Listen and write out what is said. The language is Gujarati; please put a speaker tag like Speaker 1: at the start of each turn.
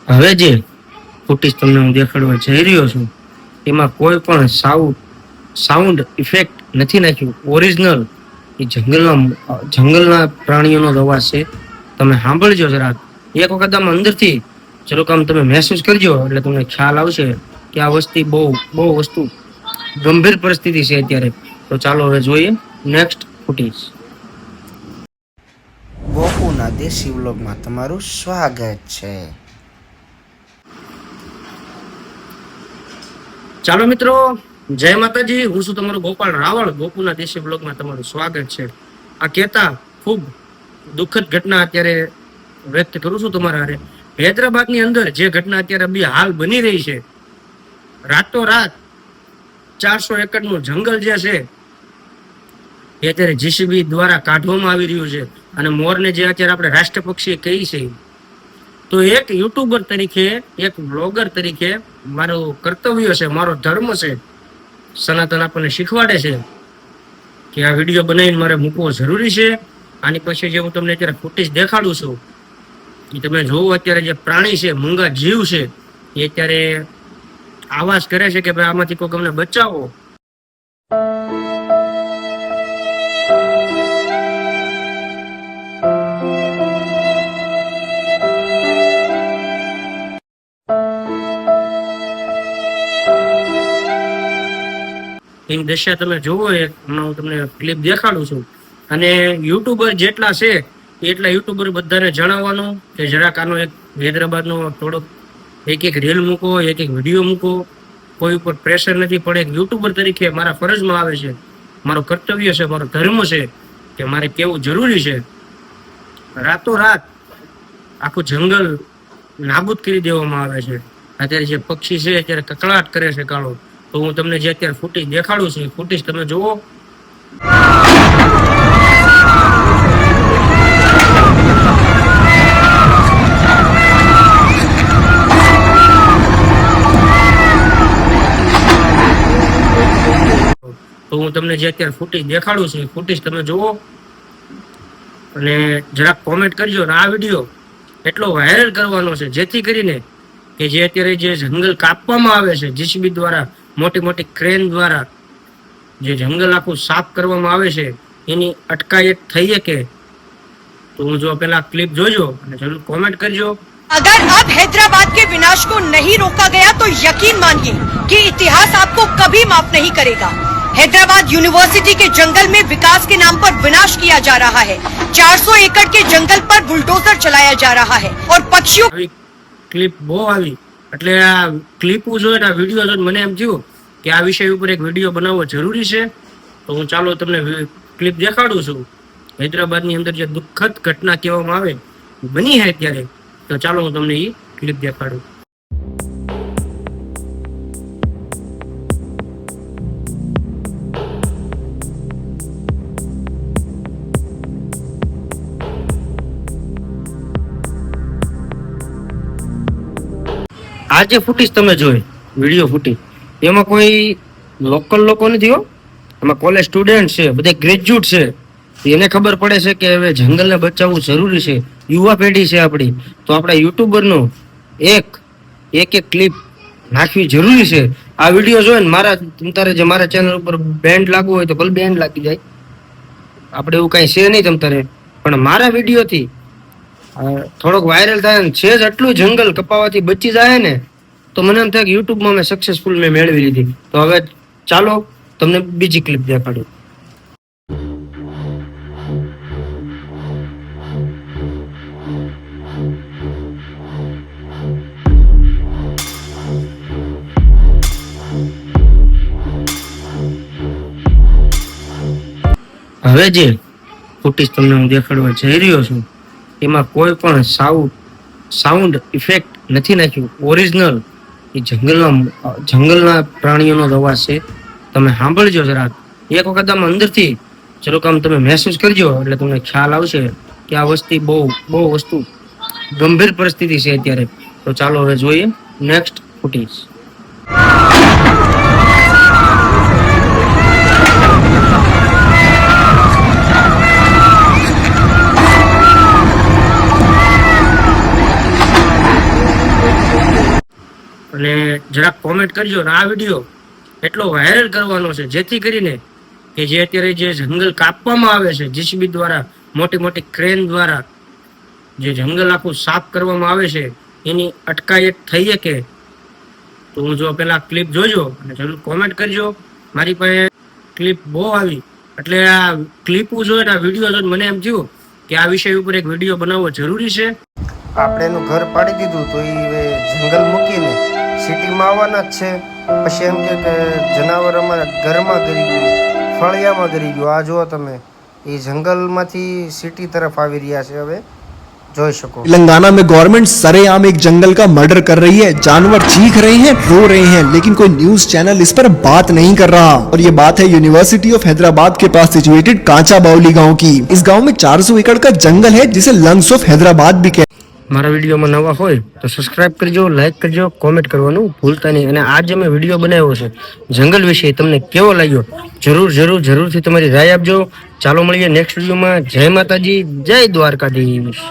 Speaker 1: હવે જે ફૂટેજ તમને હું દેખાડવા જઈ રહ્યો છું એમાં કોઈ પણ સાઉન્ડ ઇફેક્ટ નથી નાખ્યું. ઓરિજિનલ એ જંગલના પ્રાણીઓનો અવાજ છે. તમે સાંભળજો જરાક એક વખત આમ અંદરથી ચલો કામ તમે મહેસૂસ કરજો એટલે તમને ખ્યાલ આવશે કે આ વસ્તુ ગંભીર પરિસ્થિતિ છે અત્યારે. તો ચાલો હવે જોઈએ નેક્સ્ટ ફૂટેજ.
Speaker 2: ગોપુના દેશી વ્લોગમાં તમારું સ્વાગત છે.
Speaker 1: ચાલો મિત્રો, જય માતાજી. હું છું તમારો ગોપાલ રાવળ. ગોપુના દેશી બ્લોગમાં તમારું સ્વાગત છે. આ કહેતા ખૂબ દુઃખદ ઘટના અત્યારે વ્યક્ત કરું છું તમારા હારે. હૈદરાબાદની અંદર જે ઘટના અત્યારે હાલ બની રહી છે, રાતોરાત 400 એકરનું જંગલ જે છે એ અત્યારે જીસીબી દ્વારા કાઢવામાં આવી રહ્યું છે. અને મોરને જે અત્યારે આપણે રાષ્ટ્ર પક્ષી કહી છે, તો એક યુટ્યુબર તરીકે, એક બ્લોગર તરીકે મારું કર્તવ્ય છે, મારો ધર્મ છે. સનાતન આપણને શીખવાડે છે કે આ વિડીયો બનાવીને મારે મૂકવો જરૂરી છે. આની પછી જે હું તમને અત્યારે ફૂટેજ દેખાડું છું એ તમે જોવો. અત્યારે જે પ્રાણી છે, મૂંગા જીવ છે, એ અત્યારે આવાજ કરે છે કે ભાઈ આમાંથી કોઈ અમને બચાવો. એની દશા તમે જોવો. હમણાં હું તમને ક્લિપ દેખાડું છું. અને યુટ્યુબર જેટલા છે એટલા યુટ્યુબર બધાને જણાવવાનું કે જરાક આનો એક હૈદરાબાદનો થોડોક એક રીલ મૂકો, એક વિડીયો મૂકો. કોઈ ઉપર પ્રેશર નથી પડે. એક યુટ્યુબર તરીકે મારા ફરજમાં આવે છે, મારો કર્તવ્ય છે, મારો ધર્મ છે કે મારે કેવું જરૂરી છે. રાતોરાત આખું જંગલ નાબૂદ કરી દેવામાં આવે છે. અત્યારે જે પક્ષી છે અત્યારે કકળાટ કરે છે કાળો. તો હું તમને જે અત્યારે ફૂટેજ દેખાડું છું, ફૂટેજ તમે જુઓ. તો હું તમને જે અત્યારે ફૂટેજ દેખાડું છું, ફૂટેજ તમે જુઓ અને જરાક કોમેન્ટ કરજો. અને આ વિડીયો એટલો વાયરલ કરવાનો છે જેથી કરીને કે જે અત્યારે જે જંગલ કાપવામાં આવે છે જીસીબી દ્વારા, મોટી મોટી ક્રેન દ્વારા જે જંગલ આખું સાફ કરવામાં આવે છે, એની અટકાયત થઈ શકે. તો હું જો પેલા ક્લિપ જોજો અને જરૂર કોમેન્ટ કરજો.
Speaker 3: अगर अब हैदराबाद के विनाश को नहीं रोका गया तो यकीन मानिए कि इतिहास आपको कभी माफ नहीं करेगा। हैदराबाद यूनिवर्सिटी के जंगल में विकास के नाम पर विनाश किया जा रहा है। 400 एकड़ के जंगल पर बुलडोजर चलाया जा रहा है और पक्षियों
Speaker 1: ક્લિપ બહુ આવી એટલે આ ક્લિપ જોઈને, આ વિડીયો જોઈને મને એમ થયું કે આ વિષય ઉપર એક વિડીયો બનાવવો જરૂરી છે. તો હું ચાલો તમને ક્લિપ દેખાડું છું. હૈદરાબાદની અંદર જે દુઃખદ ઘટના કહેવામાં આવે બની છે ત્યારે. તો ચાલો હું તમને એ ક્લિપ દેખાડું. આ જે ફૂટેજ તમે જોઈ, વિડીયો ફૂટેજ, એમાં કોઈ લોકલ લોકો નથી હો. એમાં કોલેજ સ્ટુડન્ટ છે, બધા ગ્રેજ્યુએટ છે. એને ખબર પડે છે કે હવે જંગલને બચાવવું જરૂરી છે. યુવા પેઢી છે આપણી. તો આપણા યુટ્યુબરનો એક ક્લિપ નાખવી જરૂરી છે. આ વિડીયો જોઈને તમતારે જે મારા ચેનલ ઉપર બેન્ડ લાગવું હોય તો ભલે બેન્ડ લાગી જાય. આપણે એવું કાંઈ છે નહીં તમતારે. પણ મારા વિડીયોથી થોડોક વાયરલ થાય ને છે જ આટલું જંગલ કપાવાથી બચી જાય ને, તો મને એમ થાય કે યુટ્યુબમાં મેં સક્સેસફુલ મેળવી લીધી. તો હવે ચાલો તમને બીજી ક્લિપ દેખાડું. હવે જે ફૂટેજ તમને હું દેખાડવા જઈ રહ્યો છું એમાં કોઈ પણ સાઉન્ડ ઇફેક્ટ નથી નાખ્યું. ઓરિજિનલ એ જંગલના પ્રાણીઓનો અવાજ છે. તમે સાંભળજો જરાક એક વખત આમ અંદરથી ચલો કામ તમે મહેસૂસ કરજો એટલે તમને ખ્યાલ આવશે કે આ વસ્તુ ગંભીર પરિસ્થિતિ છે અત્યારે. તો ચાલો હવે જોઈએ નેક્સ્ટ ફૂટેજ. અને જરાક કોમેન્ટ કરજો. અને આ વિડીયો એટલો વાયરલ કરવાનો છે જેથી કરીને કે જે અત્યારે જે જંગલ કાપવામાં આવે છે જીસીબી દ્વારા, મોટી મોટી ક્રેન દ્વારા જે જંગલ આખું સાફ કરવામાં આવે છે એની અટકાયત થઈ શકે. તો હું જો પેલા ક્લિપ જોજો અને જરૂર કોમેન્ટ કરજો. મારી પાસે ક્લિપ બહુ આવી એટલે આ ક્લિપ જોઈને આ વિડીયો જોઈને મને એમ થયું કે આ વિષય ઉપર એક વિડીયો બનાવવો જરૂરી છે.
Speaker 2: આપણે એનું ઘર પાડી દીધું તો એ હવે જંગલ મૂકીને સિટીમાં આવવાના જ છે. પછી એમ કે જનાવર અમારા ઘરમાં ગરી ગયું, ફળિયામાં ગરી ગયું. આ જુઓ તમે, એ જંગલમાંથી સિટી તરફ આવી રહ્યા છે. હવે જોઈ શકો.
Speaker 4: तेलंगाना में गवर्नमेंट सरेआम एक जंगल का मर्डर कर रही है. जानवर चीख रहे हैं, रो रहे हैं, लेकिन कोई न्यूज चैनल इस पर बात नहीं कर रहा. और ये बात है यूनिवर्सिटी ऑफ हैदराबाद के पास सिचुएटेड कांचा बाउली गांव की. इस गांव में 400 एकड़ का जंगल है जिसे लंग्स ऑफ हैदराबाद भी कहते हैं.
Speaker 1: મારા વિડીયોમાં નવા હોય તો સબસ્ક્રાઇબ કરજો, લાઈક કરજો, કોમેન્ટ કરવાનું ભૂલતા નહીં. અને આજ અમે વિડીયો બનાવ્યો છે જંગલ વિશે, તમને કેવો લાગ્યો જરૂરથી તમારી રાય આપજો. ચાલો મળીએ નેક્સ્ટ વિડીયોમાં. જય માતાજી, જય દ્વારકાધીશ.